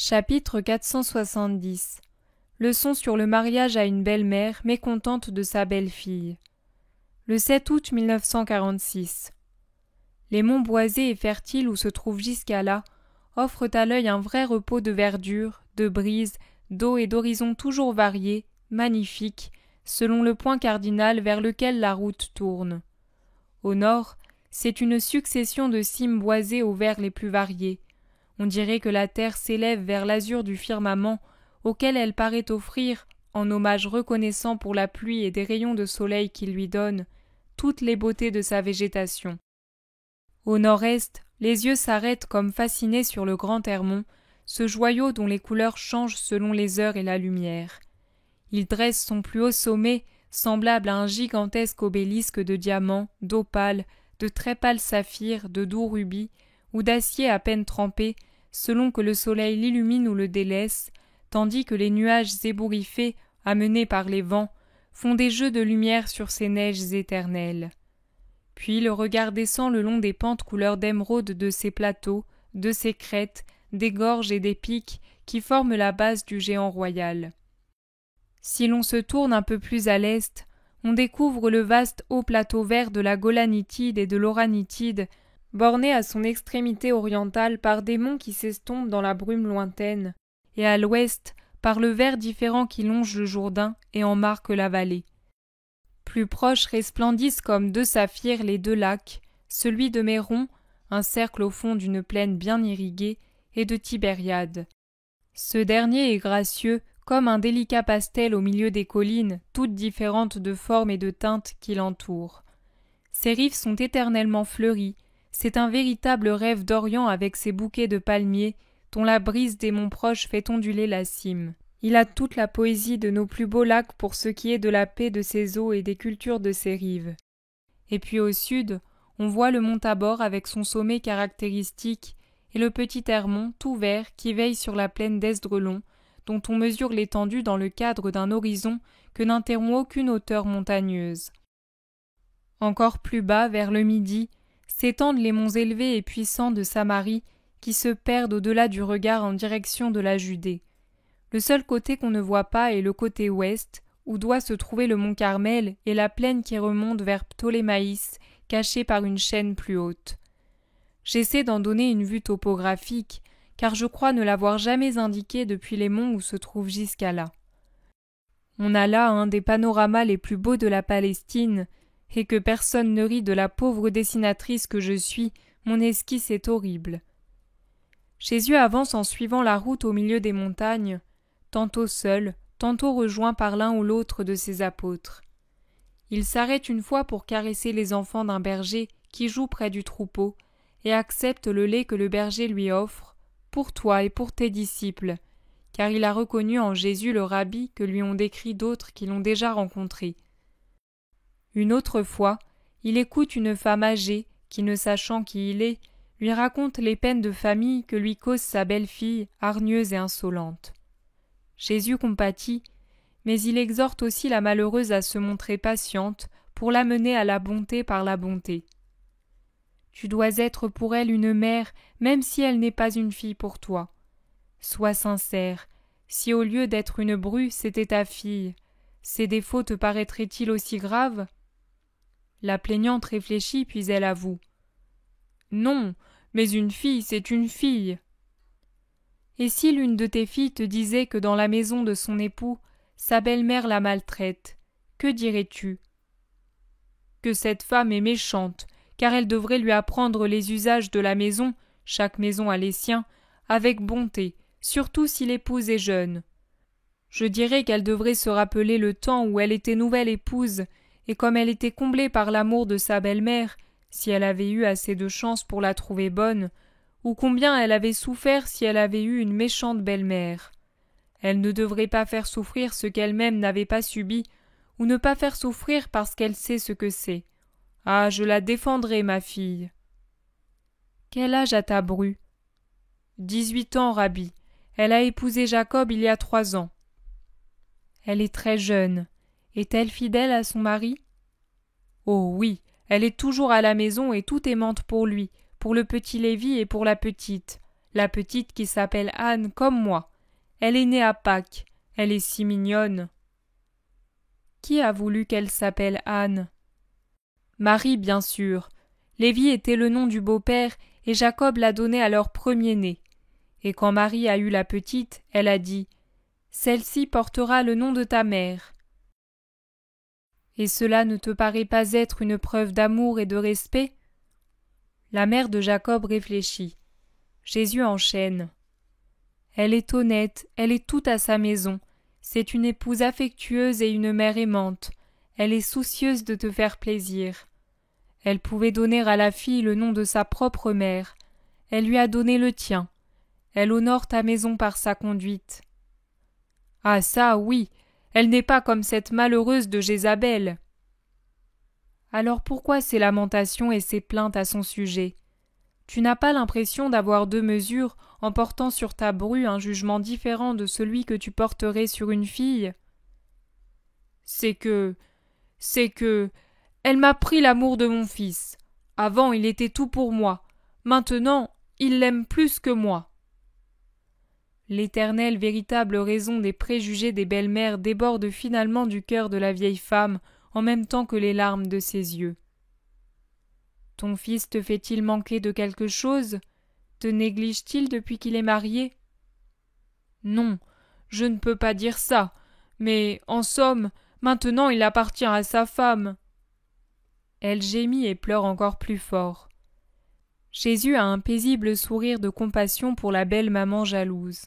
Chapitre 470 Leçon sur le mariage à une belle-mère mécontente de sa belle-fille. Le 7 août 1946. Les monts boisés et fertiles où se trouve Giscala offrent à l'œil un vrai repos de verdure, de brise, d'eau et d'horizons toujours variés, magnifiques, selon le point cardinal vers lequel la route tourne. Au nord, c'est une succession de cimes boisées aux verts les plus variés. On dirait que la terre s'élève vers l'azur du firmament, auquel elle paraît offrir, en hommage reconnaissant pour la pluie et des rayons de soleil qu'il lui donne, toutes les beautés de sa végétation. Au nord-est, les yeux s'arrêtent comme fascinés sur le grand Hermon, ce joyau dont les couleurs changent selon les heures et la lumière. Il dresse son plus haut sommet, semblable à un gigantesque obélisque de diamants, d'opales, de très pâles saphirs, de doux rubis, ou d'acier à peine trempé, selon que le soleil l'illumine ou le délaisse, tandis que les nuages ébouriffés, amenés par les vents, font des jeux de lumière sur ces neiges éternelles. Puis le regard descend le long des pentes couleur d'émeraude de ces plateaux, de ces crêtes, des gorges et des pics qui forment la base du géant royal. Si l'on se tourne un peu plus à l'est, on découvre le vaste haut plateau vert de la Golanitide et de l'Oranitide, borné à son extrémité orientale par des monts qui s'estompent dans la brume lointaine, et à l'ouest par le vert différent qui longe le Jourdain et en marque la vallée. Plus proches resplendissent comme deux saphirs les deux lacs, celui de Méron, un cercle au fond d'une plaine bien irriguée, et de Tibériade. Ce dernier est gracieux, comme un délicat pastel au milieu des collines, toutes différentes de forme et de teinte qui l'entourent. Ses rives sont éternellement fleuries, c'est un véritable rêve d'Orient avec ses bouquets de palmiers, dont la brise des monts proches fait onduler la cime. Il a toute la poésie de nos plus beaux lacs pour ce qui est de la paix de ses eaux et des cultures de ses rives. Et puis au sud, on voit le mont Tabor avec son sommet caractéristique, et le petit Hermon tout vert qui veille sur la plaine d'Esdrelon, dont on mesure l'étendue dans le cadre d'un horizon que n'interrompt aucune hauteur montagneuse. Encore plus bas, vers le midi, s'étendent les monts élevés et puissants de Samarie, qui se perdent au-delà du regard en direction de la Judée. Le seul côté qu'on ne voit pas est le côté ouest, où doit se trouver le mont Carmel et la plaine qui remonte vers Ptolémaïs, cachée par une chaîne plus haute. J'essaie d'en donner une vue topographique, car je crois ne l'avoir jamais indiquée depuis les monts où se trouve Giscala. On a là un des panoramas les plus beaux de la Palestine, et que personne ne rit de la pauvre dessinatrice que je suis, mon esquisse est horrible. Jésus avance en suivant la route au milieu des montagnes, tantôt seul, tantôt rejoint par l'un ou l'autre de ses apôtres. Il s'arrête une fois pour caresser les enfants d'un berger qui joue près du troupeau, et accepte le lait que le berger lui offre, pour toi et pour tes disciples, car il a reconnu en Jésus le rabbi que lui ont décrit d'autres qui l'ont déjà rencontré. Une autre fois, il écoute une femme âgée, qui ne sachant qui il est, lui raconte les peines de famille que lui cause sa belle-fille, hargneuse et insolente. Jésus compatit, mais il exhorte aussi la malheureuse à se montrer patiente pour l'amener à la bonté par la bonté. Tu dois être pour elle une mère, même si elle n'est pas une fille pour toi. Sois sincère, si au lieu d'être une bru, c'était ta fille, ses défauts te paraîtraient-ils aussi graves ? La plaignante réfléchit, puis elle avoue. Non, mais une fille, c'est une fille. Et si l'une de tes filles te disait que dans la maison de son époux, sa belle-mère la maltraite, que dirais-tu ? Que cette femme est méchante, car elle devrait lui apprendre les usages de la maison, chaque maison a les siens, avec bonté, surtout si l'épouse est jeune. Je dirais qu'elle devrait se rappeler le temps où elle était nouvelle épouse, et comme elle était comblée par l'amour de sa belle-mère, si elle avait eu assez de chance pour la trouver bonne, ou combien elle avait souffert si elle avait eu une méchante belle-mère. Elle ne devrait pas faire souffrir ce qu'elle-même n'avait pas subi, ou ne pas faire souffrir parce qu'elle sait ce que c'est. Ah, je la défendrai, ma fille. Quel âge a ta bru ? 18 ans, Rabbi. Elle a épousé Jacob il y a 3 ans. Elle est très jeune. Est-elle fidèle à son mari ? Oh oui, elle est toujours à la maison et tout aimante pour lui, pour le petit Lévi et pour la petite. la petite qui s'appelle Anne comme moi. Elle est née à Pâques, elle est si mignonne. » Qui a voulu qu'elle s'appelle Anne? Marie, bien sûr. Lévi était le nom du beau-père et Jacob l'a donné à leur premier-né. Et quand Marie a eu la petite, elle a dit « Celle-ci portera le nom de ta mère. » Et cela ne te paraît pas être une preuve d'amour et de respect? La mère de Jacob réfléchit. Jésus enchaîne. Elle est honnête, elle est toute à sa maison. C'est une épouse affectueuse et une mère aimante. Elle est soucieuse de te faire plaisir. Elle pouvait donner à la fille le nom de sa propre mère. Elle lui a donné le tien. Elle honore ta maison par sa conduite. Ah ça, oui, elle n'est pas comme cette malheureuse de Jézabel. Alors pourquoi ces lamentations et ces plaintes à son sujet? Tu n'as pas l'impression d'avoir deux mesures en portant sur ta bru un jugement différent de celui que tu porterais sur une fille? C'est que... Elle m'a pris l'amour de mon fils. Avant, il était tout pour moi. Maintenant, il l'aime plus que moi. L'éternelle véritable raison des préjugés des belles-mères déborde finalement du cœur de la vieille femme en même temps que les larmes de ses yeux. Ton fils te fait-il manquer de quelque chose? Te néglige-t-il depuis qu'il est marié? Non, je ne peux pas dire ça, mais, en somme, maintenant il appartient à sa femme. Elle gémit et pleure encore plus fort. Jésus a un paisible sourire de compassion pour la belle maman jalouse.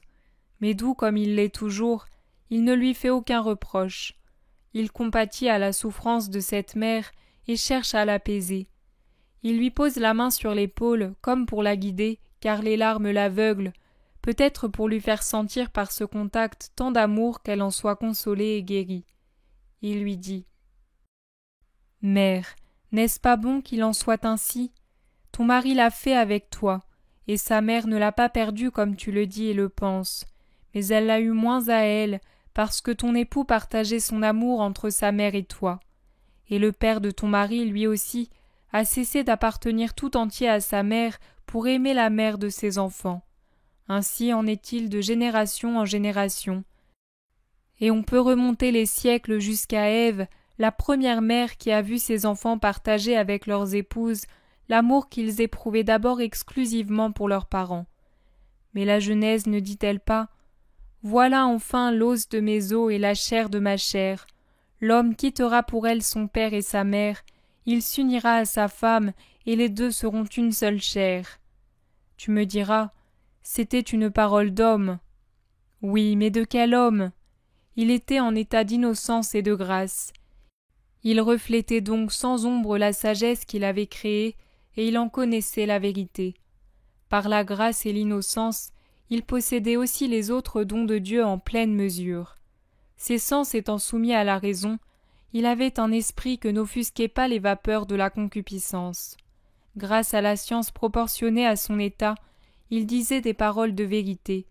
Mais doux comme il l'est toujours, il ne lui fait aucun reproche. Il compatit à la souffrance de cette mère et cherche à l'apaiser. Il lui pose la main sur l'épaule comme pour la guider, car les larmes l'aveuglent, peut-être pour lui faire sentir par ce contact tant d'amour qu'elle en soit consolée et guérie. Il lui dit « Mère, n'est-ce pas bon qu'il en soit ainsi? Ton mari l'a fait avec toi, et sa mère ne l'a pas perdu comme tu le dis et le penses, mais elle l'a eu moins à elle, parce que ton époux partageait son amour entre sa mère et toi. Et le père de ton mari, lui aussi, a cessé d'appartenir tout entier à sa mère pour aimer la mère de ses enfants. Ainsi en est-il de génération en génération. Et on peut remonter les siècles jusqu'à Ève, la première mère qui a vu ses enfants partager avec leurs épouses l'amour qu'ils éprouvaient d'abord exclusivement pour leurs parents. Mais la Genèse ne dit-elle pas « Voilà enfin l'os de mes os et la chair de ma chair. L'homme quittera pour elle son père et sa mère, il s'unira à sa femme, et les deux seront une seule chair. » Tu me diras « C'était une parole d'homme. » Oui, mais de quel homme? Il était en état d'innocence et de grâce. Il reflétait donc sans ombre la sagesse qu'il avait créée, et il en connaissait la vérité. Par la grâce et l'innocence, il possédait aussi les autres dons de Dieu en pleine mesure. Ses sens étant soumis à la raison, il avait un esprit que n'offusquaient pas les vapeurs de la concupiscence. Grâce à la science proportionnée à son état, il disait des paroles de vérité.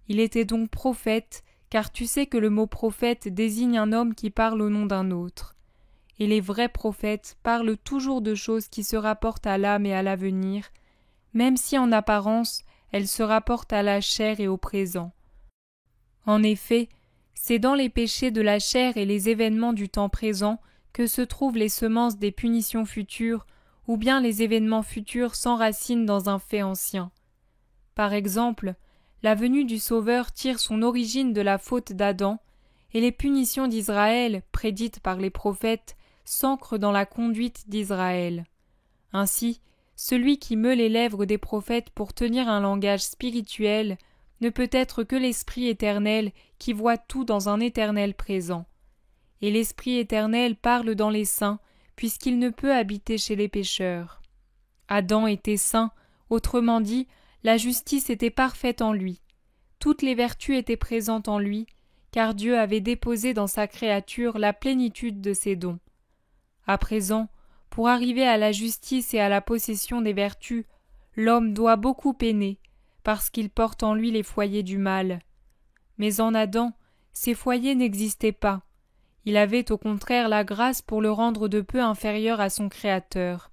Il était donc prophète, car tu sais que le mot prophète désigne un homme qui parle au nom d'un autre. Et les vrais prophètes parlent toujours de choses qui se rapportent à l'âme et à l'avenir, même si en apparence elles se rapportent à la chair et au présent. En effet, c'est dans les péchés de la chair et les événements du temps présent que se trouvent les semences des punitions futures, ou bien les événements futurs s'enracinent dans un fait ancien. Par exemple, la venue du Sauveur tire son origine de la faute d'Adam, et les punitions d'Israël, prédites par les prophètes, s'ancrent dans la conduite d'Israël. Ainsi, celui qui meut les lèvres des prophètes pour tenir un langage spirituel ne peut être que l'Esprit éternel qui voit tout dans un éternel présent. Et l'Esprit éternel parle dans les saints, puisqu'il ne peut habiter chez les pécheurs. Adam était saint, autrement dit, la justice était parfaite en lui. Toutes les vertus étaient présentes en lui, car Dieu avait déposé dans sa créature la plénitude de ses dons. À présent, pour arriver à la justice et à la possession des vertus, l'homme doit beaucoup peiner, parce qu'il porte en lui les foyers du mal. Mais en Adam, ces foyers n'existaient pas. Il avait au contraire la grâce pour le rendre de peu inférieur à son Créateur.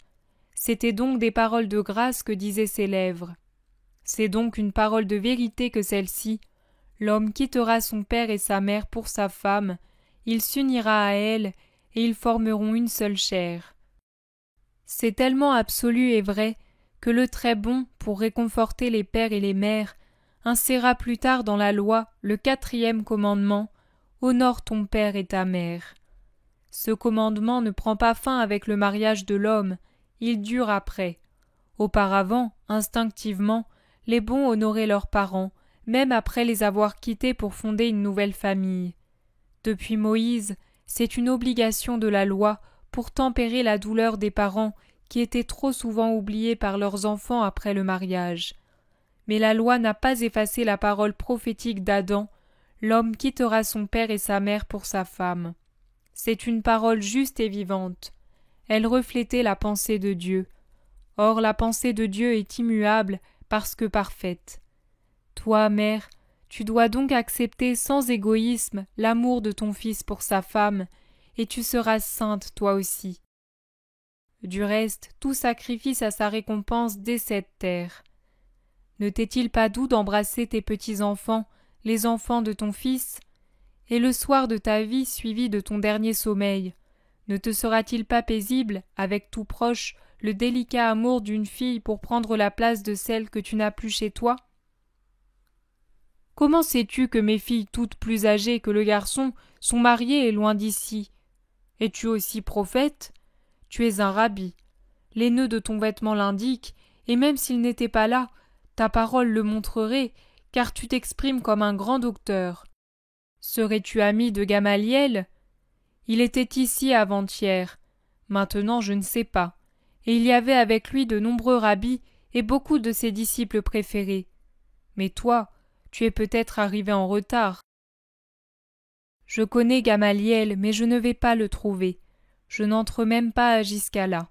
C'étaient donc des paroles de grâce que disaient ses lèvres. C'est donc une parole de vérité que celle-ci. L'homme quittera son père et sa mère pour sa femme, il s'unira à elle, et ils formeront une seule chair. C'est tellement absolu et vrai que le très bon, pour réconforter les pères et les mères, inséra plus tard dans la loi le 4e commandement « Honore ton père et ta mère ». Ce commandement ne prend pas fin avec le mariage de l'homme, il dure après. Auparavant, instinctivement, les bons honoraient leurs parents, même après les avoir quittés pour fonder une nouvelle famille. Depuis Moïse, c'est une obligation de la loi pour tempérer la douleur des parents qui étaient trop souvent oubliés par leurs enfants après le mariage. Mais la loi n'a pas effacé la parole prophétique d'Adam, l'homme quittera son père et sa mère pour sa femme. C'est une parole juste et vivante. Elle reflétait la pensée de Dieu. Or la pensée de Dieu est immuable parce que parfaite. Toi, mère, tu dois donc accepter sans égoïsme l'amour de ton fils pour sa femme, et tu seras sainte toi aussi. Du reste, tout sacrifice a sa récompense dès cette terre. Ne t'est-il pas doux d'embrasser tes petits-enfants, les enfants de ton fils? Et le soir de ta vie suivi de ton dernier sommeil, ne te sera-t-il pas paisible, avec tout proche, le délicat amour d'une fille pour prendre la place de celle que tu n'as plus chez toi? Comment sais-tu que mes filles toutes plus âgées que le garçon sont mariées et loin d'ici? Es-tu aussi prophète? Tu es un rabbi. Les nœuds de ton vêtement l'indiquent, et même s'il n'était pas là, ta parole le montrerait, car tu t'exprimes comme un grand docteur. Serais-tu ami de Gamaliel? Il était ici avant-hier. Maintenant je ne sais pas. Et il y avait avec lui de nombreux rabbis et beaucoup de ses disciples préférés. Mais toi, tu es peut-être arrivé en retard. Je connais Gamaliel, mais je ne vais pas le trouver. Je n'entre même pas jusqu'à là.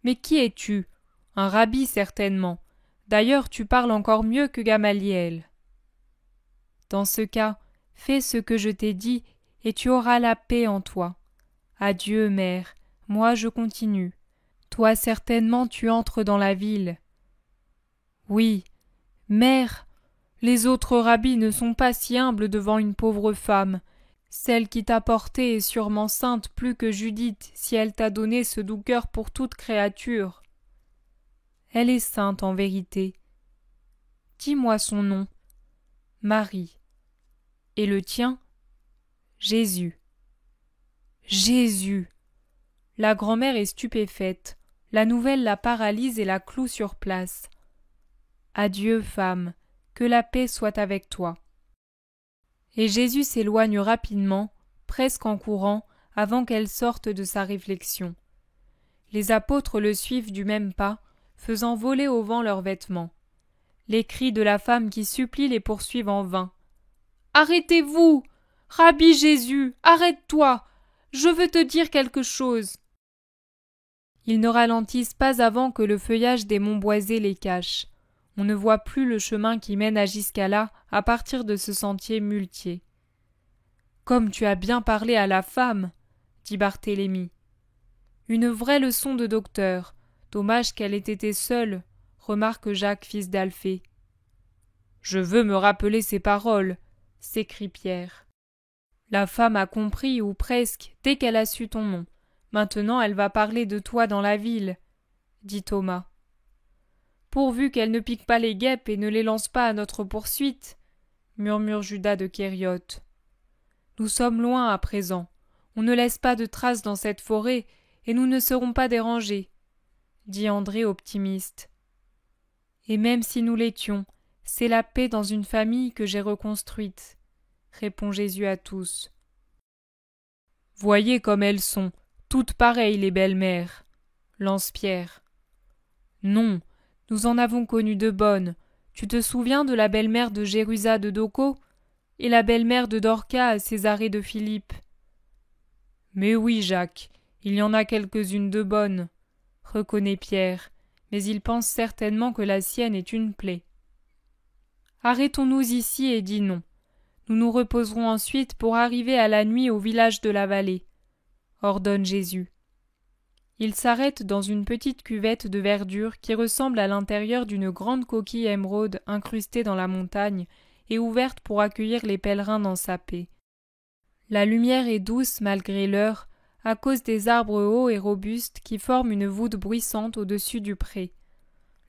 Mais qui es-tu? Un rabbi certainement. D'ailleurs, tu parles encore mieux que Gamaliel. Dans ce cas, fais ce que je t'ai dit, et tu auras la paix en toi. Adieu, mère, moi je continue. Toi certainement tu entres dans la ville. Oui, mère, les autres rabbis ne sont pas si humbles devant une pauvre femme. Celle qui t'a portée est sûrement sainte plus que Judith, si elle t'a donné ce doux cœur pour toute créature. Elle est sainte en vérité. Dis-moi son nom. Marie. Et le tien? Jésus. Jésus! La grand-mère est stupéfaite. La nouvelle la paralyse et la cloue sur place. Adieu, femme, que la paix soit avec toi. Et Jésus s'éloigne rapidement, presque en courant, avant qu'elle sorte de sa réflexion. Les apôtres le suivent du même pas, faisant voler au vent leurs vêtements. Les cris de la femme qui supplie les poursuivent en vain. « Arrêtez-vous! Rabbi Jésus, arrête-toi! Je veux te dire quelque chose! » Ils ne ralentissent pas avant que le feuillage des monts boisés les cache. On ne voit plus le chemin qui mène à Giscala à partir de ce sentier muletier. « Comme tu as bien parlé à la femme !» dit Barthélemy. Une vraie leçon de docteur. Dommage qu'elle ait été seule, remarque Jacques, fils d'Alphée. « Je veux me rappeler ces paroles !» s'écrie Pierre. La femme a compris, ou presque, dès qu'elle a su ton nom. Maintenant elle va parler de toi dans la ville, dit Thomas. Pourvu qu'elle ne pique pas les guêpes et ne les lance pas à notre poursuite, murmure Judas de Kériote. Nous sommes loin à présent. On ne laisse pas de traces dans cette forêt et nous ne serons pas dérangés, dit André optimiste. Et même si nous l'étions, c'est la paix dans une famille que j'ai reconstruite, répond Jésus à tous. Voyez comme elles sont, toutes pareilles les belles-mères, lance Pierre. Non, nous en avons connu de bonnes. Tu te souviens de la belle-mère de Jérusa de Doko et la belle-mère de Dorca à Césarée de Philippe? Mais oui, Jacques, il y en a quelques-unes de bonnes, reconnaît Pierre, mais il pense certainement que la sienne est une plaie. Arrêtons-nous ici et dînons. Nous nous reposerons ensuite pour arriver à la nuit au village de la vallée, ordonne Jésus. Il s'arrête dans une petite cuvette de verdure qui ressemble à l'intérieur d'une grande coquille émeraude incrustée dans la montagne et ouverte pour accueillir les pèlerins dans sa paix. La lumière est douce malgré l'heure, à cause des arbres hauts et robustes qui forment une voûte bruissante au-dessus du pré.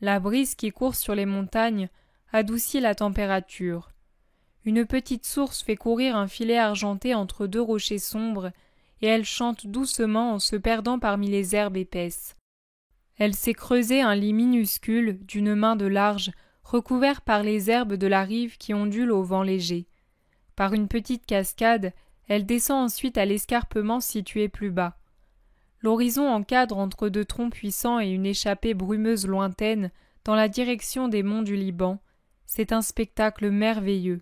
La brise qui court sur les montagnes adoucit la température. Une petite source fait courir un filet argenté entre deux rochers sombres, et elle chante doucement en se perdant parmi les herbes épaisses. Elle s'est creusé un lit minuscule, d'une main de large, recouvert par les herbes de la rive qui ondulent au vent léger. Par une petite cascade, elle descend ensuite à l'escarpement situé plus bas. L'horizon encadre entre deux troncs puissants et une échappée brumeuse lointaine dans la direction des monts du Liban. C'est un spectacle merveilleux.